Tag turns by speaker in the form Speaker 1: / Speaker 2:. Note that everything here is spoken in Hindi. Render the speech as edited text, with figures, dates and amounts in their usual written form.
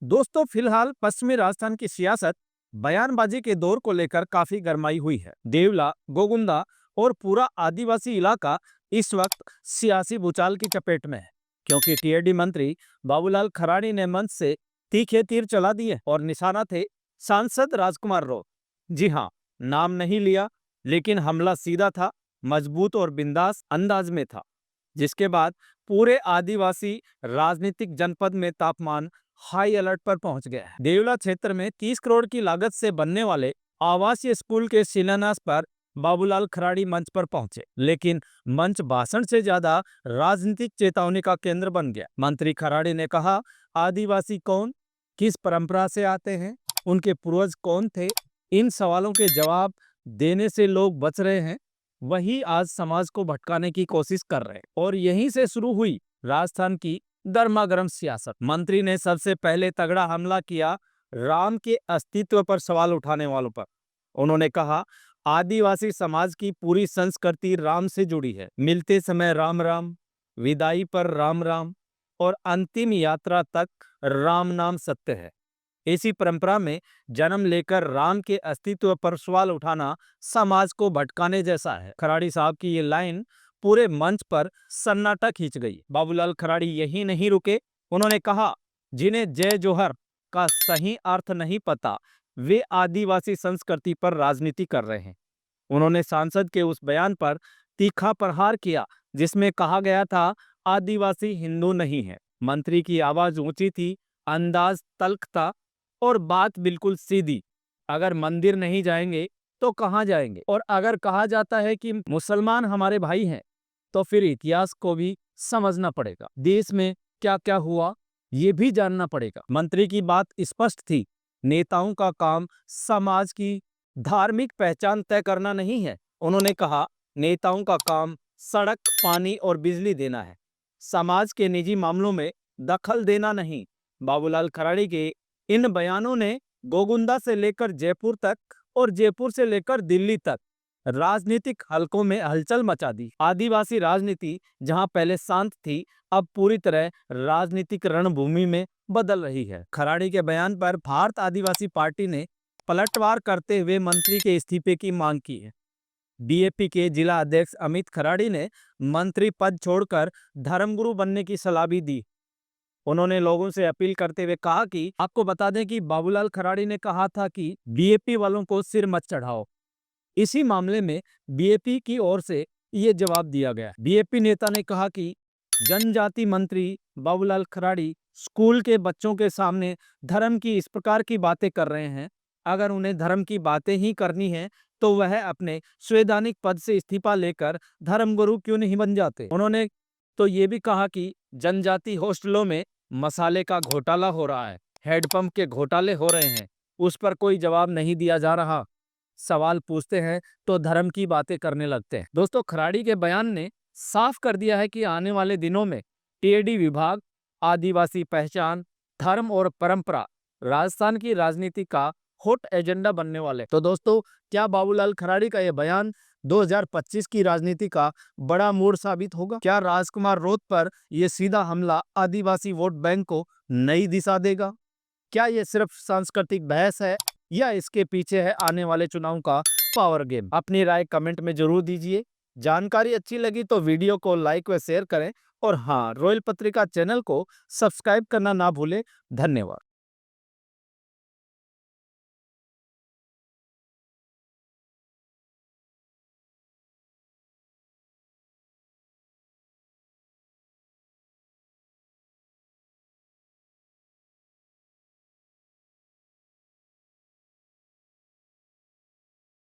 Speaker 1: दोस्तों, फिलहाल पश्चिमी राजस्थान की सियासत बयानबाजी के दौर को लेकर काफी गरमाई हुई है। देवला, गोगुंदा और पूरा आदिवासी इलाका इस वक्त सियासी भूचाल की चपेट में है, क्योंकि टीएडी मंत्री बाबूलाल खराड़ी ने मंच से तीखे तीर चला दिए और निशाना थे सांसद राजकुमार राव। जी हाँ, नाम नहीं लिया, लेकिन हमला सीधा था, मजबूत और बिंदास अंदाज में था, जिसके बाद पूरे आदिवासी राजनीतिक जनपद में तापमान हाई अलर्ट पर पहुंच गया है। देवला क्षेत्र में 30 करोड़ की लागत से बनने वाले आवासीय स्कूल के शिलान्यास पर बाबूलाल खराड़ी मंच पर पहुंचे, लेकिन मंच भाषण से ज्यादा राजनीतिक चेतावनी का केंद्र बन गया। मंत्री खराड़ी ने कहा, आदिवासी कौन, किस परंपरा से आते हैं, उनके पूर्वज कौन थे, इन सवालों के जवाब देने से लोग बच रहे हैं, वही आज समाज को भटकाने की कोशिश कर रहे हैं। और यहीं से शुरू हुई राजस्थान की गर्मागर्म सियासत। मंत्री ने सबसे पहले तगड़ा हमला किया राम के अस्तित्व पर सवाल उठाने वालों पर। उन्होंने कहा, आदिवासी समाज की पूरी संस्कृति राम से जुड़ी है। मिलते समय राम राम, विदाई पर राम राम और अंतिम यात्रा तक राम नाम सत्य है। इसी परंपरा में जन्म लेकर राम के अस्तित्व पर सवाल उठाना समाज को भटकाने जैसा है। खराड़ी साहब की ये लाइन पूरे मंच पर सन्नाटा खींच गई। बाबूलाल खराड़ी यही नहीं रुके, उन्होंने कहा, जिन्हें जय जोहर का सही अर्थ नहीं पता, वे आदिवासी संस्कृति पर राजनीति कर रहे हैं। उन्होंने सांसद के उस बयान पर तीखा प्रहार किया जिसमें कहा गया था, आदिवासी हिंदू नहीं है। मंत्री की आवाज ऊंची थी, अंदाज तल्ख था और बात बिल्कुल सीधी। अगर मंदिर नहीं जाएंगे तो कहाँ जाएंगे? और अगर कहा जाता है कि मुसलमान हमारे भाई हैं, तो फिर इतिहास को भी समझना पड़ेगा। देश में क्या क्या हुआ ये भी जानना पड़ेगा। मंत्री की बात स्पष्ट थी, नेताओं का काम समाज की धार्मिक पहचान तय करना नहीं है। उन्होंने कहा, नेताओं का काम सड़क, पानी और बिजली देना है, समाज के निजी मामलों में दखल देना नहीं। बाबूलाल खराड़ी के इन बयानों ने गोगुंदा से लेकर जयपुर तक और जयपुर से लेकर दिल्ली तक राजनीतिक हलकों में हलचल मचा दी। आदिवासी राजनीति जहां पहले शांत थी, अब पूरी तरह राजनीतिक रणभूमि में बदल रही है। खराड़ी के बयान पर भारत आदिवासी पार्टी ने पलटवार करते हुए मंत्री के इस्तीफे की मांग की है। बीएपी के जिला अध्यक्ष अमित खराड़ी ने मंत्री पद छोड़कर धर्मगुरु बनने की सलाह भी दी। उन्होंने लोगों से अपील करते हुए कहा कि आपको बता दें कि बाबूलाल खराड़ी ने कहा था कि बीएपी वालों को सिर मत चढ़ाओ। इसी मामले में बीएपी की ओर से ये जवाब दिया गया। बीएपी नेता ने कहा कि जनजाति मंत्री बाबूलाल खराड़ी स्कूल के बच्चों के सामने धर्म की इस प्रकार की बातें कर रहे हैं। अगर उन्हें धर्म की बातें ही करनी है तो वह अपने संवैधानिक पद से इस्तीफा लेकर धर्मगुरु क्यों नहीं बन जाते। उन्होंने तो ये भी कहा कि जनजाति हॉस्टलों में मसाले का घोटाला हो रहा है, हैंडपंप के घोटाले हो रहे हैं, उस पर कोई जवाब नहीं दिया जा रहा। सवाल पूछते हैं तो धर्म की बातें करने लगते हैं। दोस्तों, खराड़ी के बयान ने साफ कर दिया है कि आने वाले दिनों में टीएडी विभाग, आदिवासी पहचान, धर्म और परंपरा राजस्थान की राजनीति का हॉट एजेंडा बनने वाले। तो दोस्तों, क्या बाबूलाल खराड़ी का यह बयान 2025 की राजनीति का बड़ा मोड़ साबित होगा? क्या राजकुमार राउत पर यह सीधा हमला आदिवासी वोट बैंक को नई दिशा देगा? क्या यह सिर्फ सांस्कृतिक बहस है या इसके पीछे है आने वाले चुनाव का पावर गेम? अपनी राय कमेंट में जरूर दीजिए। जानकारी अच्छी लगी तो वीडियो को लाइक व शेयर करें और हाँ, रॉयल पत्रिका चैनल को सब्सक्राइब करना ना भूलें। धन्यवाद।